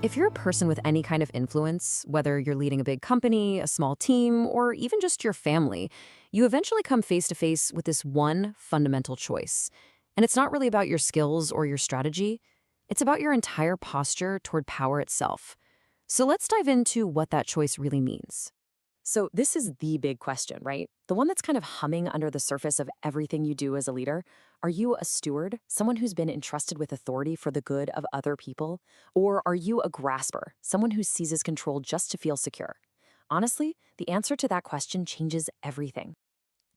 If you're a person with any kind of influence, whether you're leading a big company, a small team, or even just your family, you eventually come face to face with this one fundamental choice. And it's not really about your skills or your strategy, it's about your entire posture toward power itself. So let's dive into what that choice really means. So, this is the big question, right? The one that's kind of humming under the surface of everything you do as a leader. Are you a steward, someone who's been entrusted with authority for the good of other people? Or are you a grasper, someone who seizes control just to feel secure? Honestly, the answer to that question changes everything.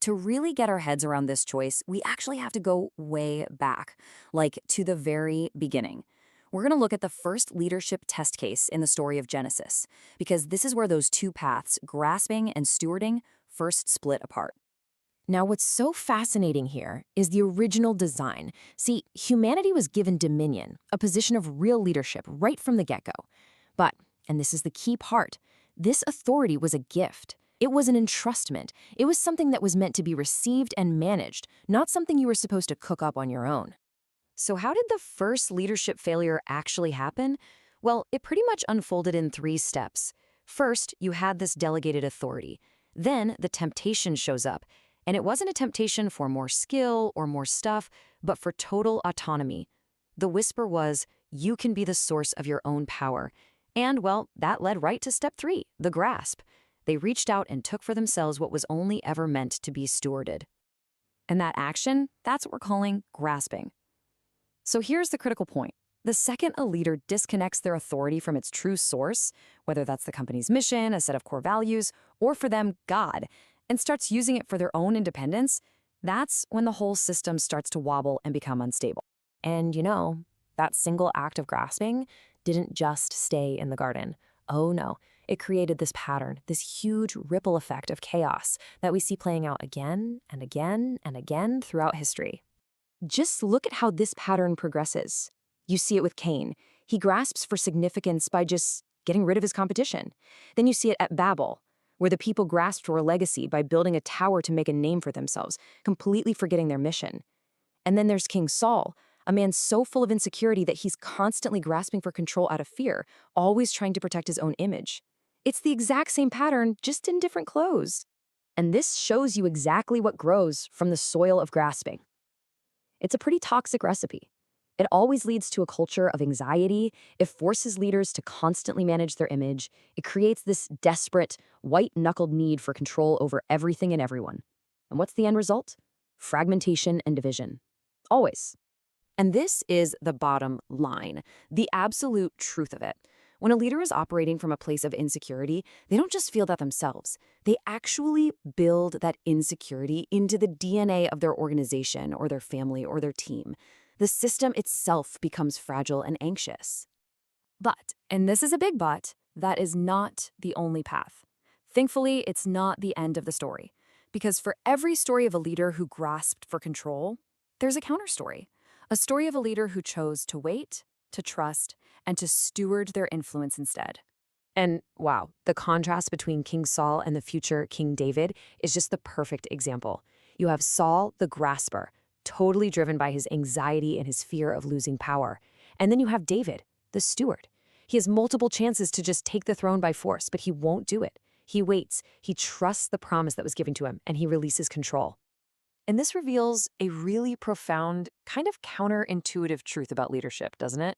To really get our heads around this choice, we actually have to go way back, like to the very beginning. We're going to look at the first leadership test case in the story of Genesis, because this is where those two paths, grasping and stewarding, first split apart. Now, what's so fascinating here is the original design. See, humanity was given dominion, a position of real leadership right from the get-go. But, and this is the key part, this authority was a gift. It was an entrustment. It was something that was meant to be received and managed, not something you were supposed to cook up on your own. So how did the first leadership failure actually happen? Well, it pretty much unfolded in three steps. First, you had this delegated authority. Then the temptation shows up. And it wasn't a temptation for more skill or more stuff, but for total autonomy. The whisper was, you can be the source of your own power. And, well, that led right to step three, the grasp. They reached out and took for themselves what was only ever meant to be stewarded. And that action, that's what we're calling grasping. So here's the critical point. The second a leader disconnects their authority from its true source, whether that's the company's mission, a set of core values, or for them, God, and starts using it for their own independence, that's when the whole system starts to wobble and become unstable. And that single act of grasping didn't just stay in the garden. Oh no, it created this pattern, this huge ripple effect of chaos that we see playing out again and again and again throughout history. Just look at how this pattern progresses. You see it with Cain. He grasps for significance by just getting rid of his competition. Then you see it at Babel, where the people grasped for a legacy by building a tower to make a name for themselves, completely forgetting their mission. And then there's King Saul, a man so full of insecurity that he's constantly grasping for control out of fear, always trying to protect his own image. It's the exact same pattern, just in different clothes. And this shows you exactly what grows from the soil of grasping. It's a pretty toxic recipe. It always leads to a culture of anxiety. It forces leaders to constantly manage their image. It creates this desperate, white-knuckled need for control over everything and everyone. And what's the end result? Fragmentation and division. Always. And this is the bottom line, the absolute truth of it. When a leader is operating from a place of insecurity, they don't just feel that themselves. They actually build that insecurity into the DNA of their organization or their family or their team. The system itself becomes fragile and anxious. But, and this is a big but, that is not the only path. Thankfully, it's not the end of the story. Because for every story of a leader who grasped for control, there's a counterstory. A story of a leader who chose to wait, to trust, and to steward their influence instead. And wow, the contrast between King Saul and the future King David is just the perfect example. You have Saul, the grasper, totally driven by his anxiety and his fear of losing power. And then you have David, the steward. He has multiple chances to just take the throne by force, but he won't do it. He waits, he trusts the promise that was given to him, and he releases control. And this reveals a really profound, kind of counterintuitive truth about leadership, doesn't it?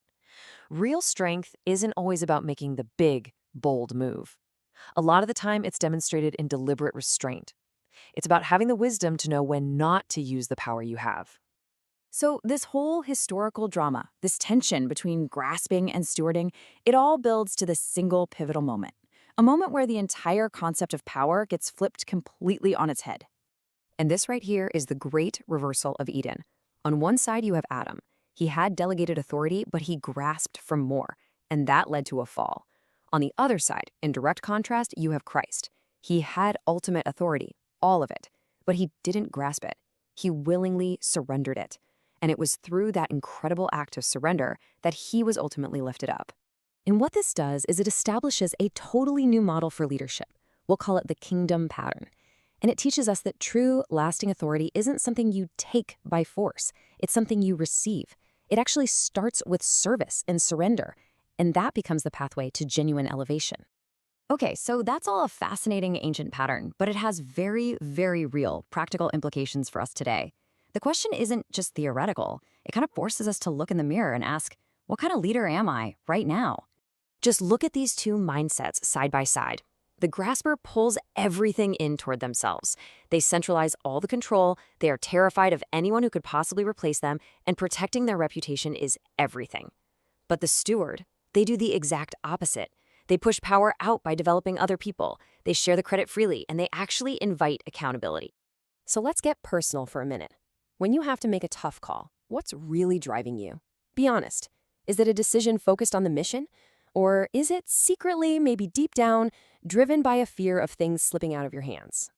Real strength isn't always about making the big, bold move. A lot of the time, it's demonstrated in deliberate restraint. It's about having the wisdom to know when not to use the power you have. So this whole historical drama, this tension between grasping and stewarding, it all builds to this single pivotal moment. A moment where the entire concept of power gets flipped completely on its head. And this right here is the great reversal of Eden. On one side, you have Adam. He had delegated authority, but he grasped for more, and that led to a fall. On the other side, in direct contrast, you have Christ. He had ultimate authority, all of it, but he didn't grasp it. He willingly surrendered it. And it was through that incredible act of surrender that he was ultimately lifted up. And what this does is it establishes a totally new model for leadership. We'll call it the kingdom pattern. And it teaches us that true, lasting authority isn't something you take by force. It's something you receive. It actually starts with service and surrender. And that becomes the pathway to genuine elevation. Okay, so that's all a fascinating ancient pattern, but it has very, very real, practical implications for us today. The question isn't just theoretical. It kind of forces us to look in the mirror and ask, what kind of leader am I right now? Just look at these two mindsets side by side. The grasper pulls everything in toward themselves. They centralize all the control, they are terrified of anyone who could possibly replace them, and protecting their reputation is everything. But the steward, they do the exact opposite. They push power out by developing other people. They share the credit freely, and they actually invite accountability. So let's get personal for a minute. When you have to make a tough call, what's really driving you? Be honest. Is it a decision focused on the mission? Or is it secretly, maybe deep down, driven by a fear of things slipping out of your hands?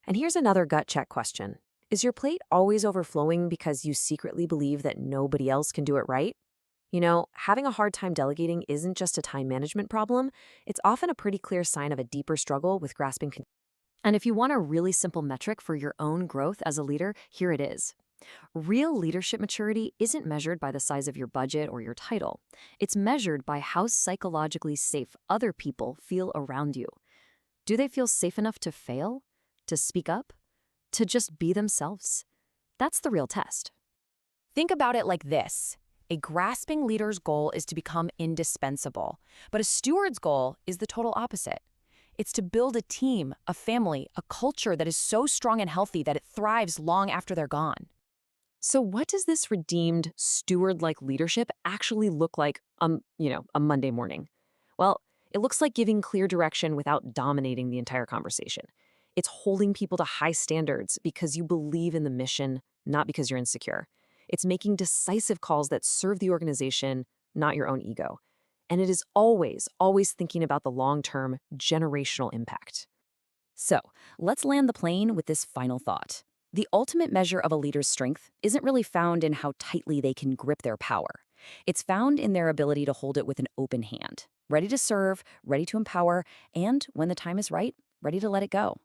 And here's another gut check question. Is your plate always overflowing because you secretly believe that nobody else can do it right? You know, having a hard time delegating isn't just a time management problem. It's often a pretty clear sign of a deeper struggle with grasping control. And if you want a really simple metric for your own growth as a leader, here it is. Real leadership maturity isn't measured by the size of your budget or your title. It's measured by how psychologically safe other people feel around you. Do they feel safe enough to fail? To speak up? To just be themselves? That's the real test. Think about it like this. A grasping leader's goal is to become indispensable, but a steward's goal is the total opposite. It's to build a team, a family, a culture that is so strong and healthy that it thrives long after they're gone. So what does this redeemed steward-like leadership actually look like a Monday morning? Well, it looks like giving clear direction without dominating the entire conversation. It's holding people to high standards because you believe in the mission, not because you're insecure. It's making decisive calls that serve the organization, not your own ego. And it is always, always thinking about the long-term, generational impact. So, let's land the plane with this final thought. The ultimate measure of a leader's strength isn't really found in how tightly they can grip their power. It's found in their ability to hold it with an open hand, ready to serve, ready to empower, and when the time is right, ready to let it go.